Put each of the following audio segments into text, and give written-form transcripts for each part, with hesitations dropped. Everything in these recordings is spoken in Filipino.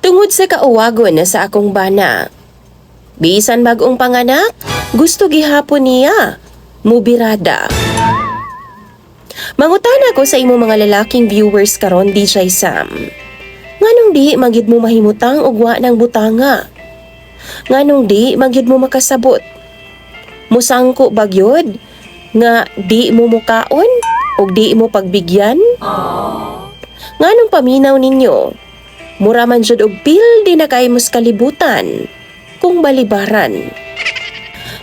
Tungod sa kauwagon na sa akong bana. Bisan bagong panganak, gusto gihapon niya. Mubirada. Mangutana ko sa imo mga lalaking viewers karon DJ Sam. Nganong di magid mo mahimutang ugwa ng butanga? Nganong di magid mo makasabot? Musangko bagyod nga di mo mukaon o di mo pagbigyan? Nganong paminaw ninyo? Mura man jud og pildi na kay mos kalibutan kung balibaran.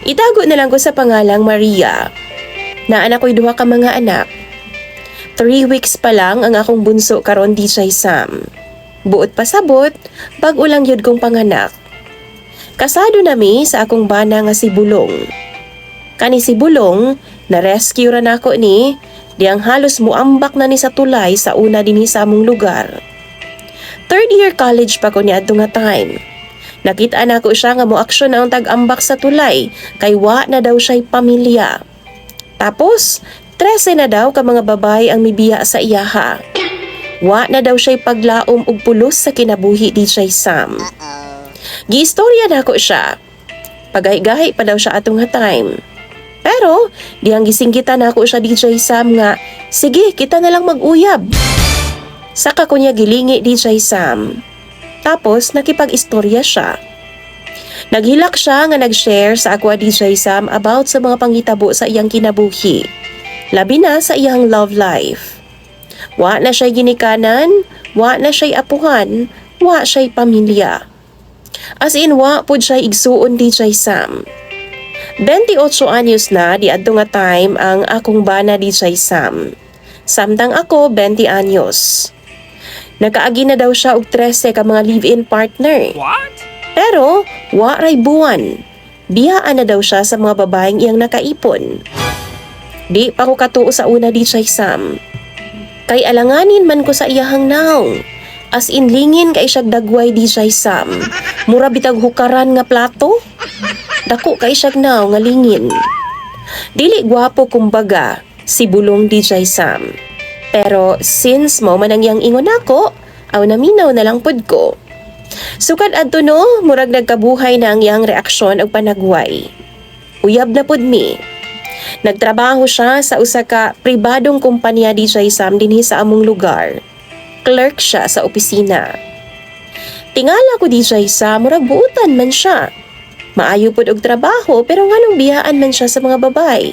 Itago na lang ko sa pangalang Maria. Naanak ko'y duha ka mga anak. 3 weeks pa lang ang akong bunso karon DJ Sam. Buot pasabot, bag-o lang yun kong panganak. Kasado nami sa akong bana nga si Bulong. Kani si Bulong, na-rescue ra nako ni, diyang halos muambak na ni sa tulay sa una dinhi sa among lugar. 3rd year college pa ko ni adto nga time. Nakita na ko siya nga mo-aksyon na ang tag-ambak sa tulay, kay wa na daw siya'y pamilya. Tapos, 13 na daw ka mga babae ang mibiya sa iyaha. Wa na daw siya'y paglaom og pulos sa kinabuhi DJ Sam. Giistorya na ko siya. Pagahi-gahi pa daw siya atong nga time. Pero, dihang gisinggitan na ko siya DJ Sam nga, sige, kita na lang mag-uyab. Saka ko niya gilingi DJ Sam. Tapos, nakipag-istorya siya. Naghilak siya nga nag-share sa ako DJ Sam about sa mga panghitabo sa iyang kinabuhi. Labi na sa iyang love life. Wa na siya'y ginikanan, wa na siya'y apuhan, wa siya'y pamilya. As in, wa po siya'y igsuon DJ Sam. 28 anyos na di adto nga time ang akong bana DJ Sam. Samtang ako 20 anyos. Nakaagi na daw siya og 13 ka mga live-in partner. What? Pero, wa ray buwan. Biyaan na daw siya sa mga babaeng iyang nakaipon. Di pa ko katuo sa una DJ Sam. Kay alanganin man ko sa iyahang naong. As in lingin kay siyag dagway DJ Sam. Mura bitag hukaran nga plato. Dako kay siyag naong nga lingin. Dili gwapo kumbaga si Bulong DJ Sam. Pero since mo man ang iyang ingon ako, aw naminaw na lang pod ko. Sukad adto no, murag nagkabuhay na ang iyang reaksyon og panagway. Uyab na pod mi. Nagtrabaho siya sa usa ka pribadong kumpanya DJ Sam dinhi sa among lugar. Clerk siya sa opisina. Tingala ko DJ Sam, murag buutan man siya. Maayo pod og trabaho pero nganong biyaan man siya sa mga babay.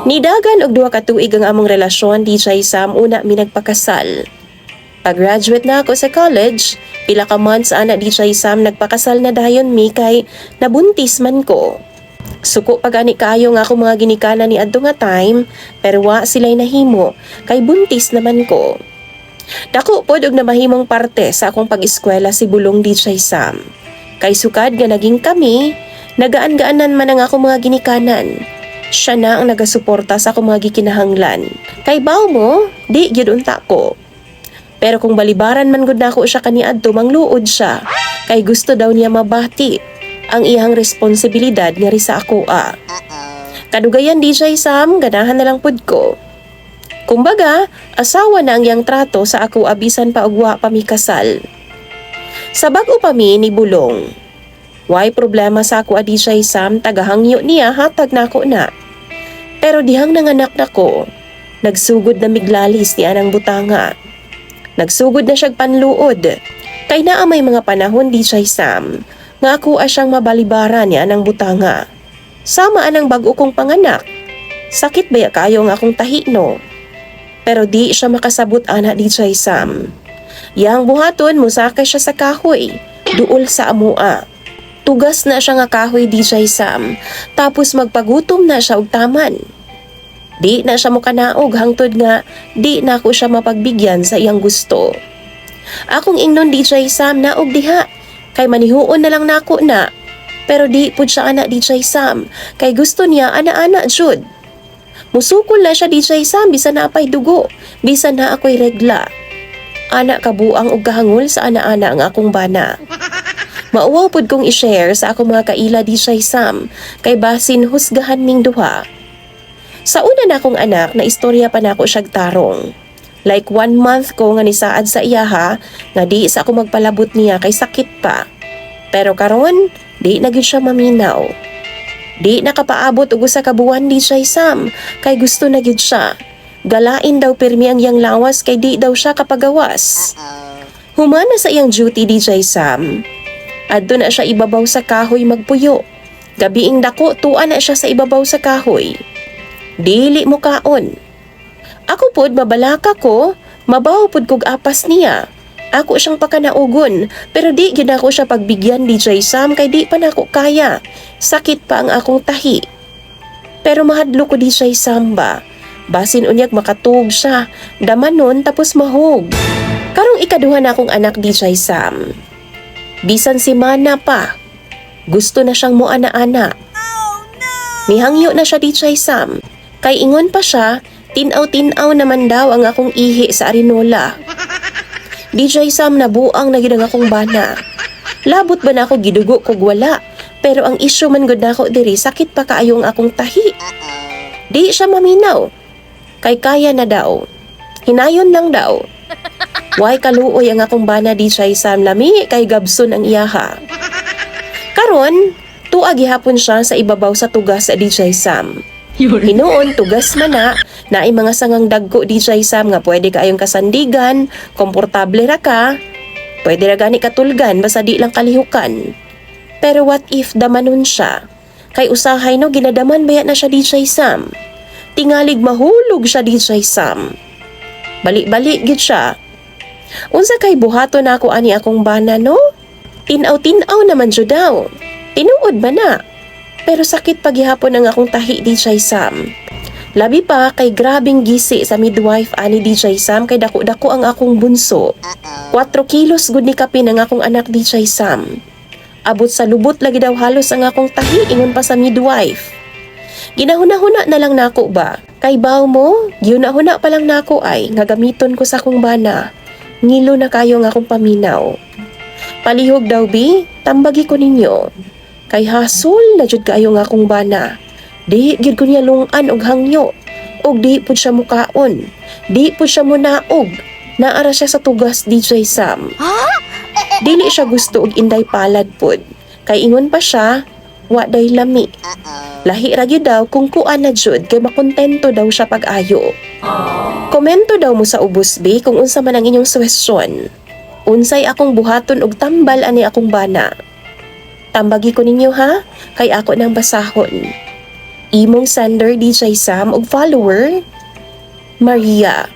Nidagan og 2 ka tuig ang among relasyon DJ Sam una mi nagpakasal. Pag-graduate na ako sa college, pila ka months ana DJ Sam nagpakasal na dayon mi kay nabuntis man ko. Suko pa gani kayo nga ako mga ginikanan ni adto nga time pero wa sila'y nahimo kay buntis naman ko. Dako pod og namahimong parte sa akong pag-eskwela si Bulong DJ Sam. Kay sukad nga naging kami, nagaan-gaanan man ang ako mga ginikanan. Siya na ang nagasuporta sa akong mga gikinahanglan. Kay baw mo, di gyud unta ko. Pero kung balibaran man gud nako siya kaniadto mangluod siya, kay gusto daw niya mabati ang iyang responsibilidad nga ri sa ako. Kadugayan DJ Sam, ganahan na lang pud ko. Kumbaga, asawa na ang iyang trato sa ako abisan pa og wa pa mi kasal. Sa bag-o pa mi ni Bulong. Why problema sa ako DJ Sam, tagahangyo niya hatag nako na. Pero dihang nanganak nako, nagsugod na miglalis ni anang butanga. Nagsugod na siyag panluod. Kay naa may mga panahon DJ Sam, nga ako asyang mabalibaran ni anang butanga. Sama anang bag-o kong panganak. Sakit baya kayo nga akong tahino. Pero di siya makasabot ana DJ Sam. Yang buhaton musakay siya sa kahoy, duol sa amua. Tugas na siya nga kahoy DJ Sam, tapos magpagutom na siya og taman. Di na siya mukanaog hangtod nga di na ako siya mapagbigyan sa iyang gusto. Akong ingnon DJ Sam na og diha, kay manihuon na lang nako na. Pero di pud siya ana DJ Sam, kay gusto niya ana-ana jud. Musukol na siya DJ Sam bisan na apay dugo, bisan na ako'y regla. Anak kabuang og kahangol sa ana-ana ang akong bana. Mauwaw pud kong i-share sa akong mga kaila DJ Sam, kay basin husgahan ning duha. Sa una na akong anak na istorya pa nako siyag tarong. Like 1 month ko nga nisaad sa iya ha, nga di sa ako magpalabot niya kay sakit pa. Pero karon, di na gyud siya maminaw. Di nakapaabot og usa ka buwan DJ Sam, kay gusto na gyud siya. Galain daw pirmi ang iyang lawas kay di daw siya kapagawas. Humana sa iyang duty DJ Sam. Adto na siya ibabaw sa kahoy magpuyo. Gabiing dako tuan na siya sa ibabaw sa kahoy. Dili mo kaon. Ako pod mabalaka ko, mabaw pod kog apas niya. Ako siyang pakanaugon, pero di gyud ako siya pagbigyan DJ Sam kay di pa nako kaya. Sakit pa ang akong tahi. Pero mahadlo ko DJ Sam ba. Basin unyag makatug siya, damanon tapos mahog. Karong ikaduha na akong anak DJ Sam. Bisan si Mana pa. Gusto na siyang moana-ana. Mihangyo na siya DJ Sam. Kay ingon pa siya, tinaw-tinaw naman daw ang akong ihi sa arinola. DJ Sam nabuang na gid ang akong bana. Labot ba na ako gidugo kog wala? Pero ang issue man gud nako diri sakit pa kaayo ang akong tahi. Di siya maminaw. Kay kaya na daw. Hinayon lang daw. Way kaluoy ang akong bana DJ Sam lami kay gabson ang iyaha. Karon, tuag gihapon siya sa ibabaw sa tugas sa DJ Sam. Hinuon tugas man na ay mga sangang dagko DJ Sam nga pwede kaayong kasandigan, komportable ra ka, pwede ra gani katulgan basta di lang kalihukan. Pero what if damanon siya? Kay usahay no ginadaman baya na siya DJ Sam. Tingalig mahulog siya DJ Sam. Balik-balik gid siya. Unsa kay buhato na ako ani akong bana no? Tinaw-tinaw naman jud daw. Tinuod ba na? Pero sakit paghihapon ang akong tahi DJ Sam. Labi pa kay grabing gisi sa midwife ani DJ Sam kay dako-dako ang akong bunso. 4 kilos gud ni kapin ang akong anak DJ Sam. Abot sa lubot lagi daw halos ang akong tahi ingon pa sa midwife. Ginahuna-huna na lang nako ba? Kay baw mo, ginahuna pa lang nako ay nga gamiton ko sa akong bana. Ngilo na kayo nga akong paminaw. Palihog daw bi, tambagi ko ninyo. Kay hasol na jud kaayo nga akong bana. Di gyud ko niya lungan og hangyo. Og di pud siya mukaon. Di pud siya munaog. Naara siya sa tugas DJ Sam. Dili siya gusto og inday palad pud. Kay ingon pa siya, wa day lami. Lahi ra gyud daw kung kuan na jud kay makontento daw siya pag-ayo. Komento daw mo sa ubos bi kung unsa man ang inyong suwestyon. Unsay akong buhaton og tambal ani akong bana. Tambagi ko ninyo ha, kay ako nang basahon. Imong sender DJ Sam og follower, Maria.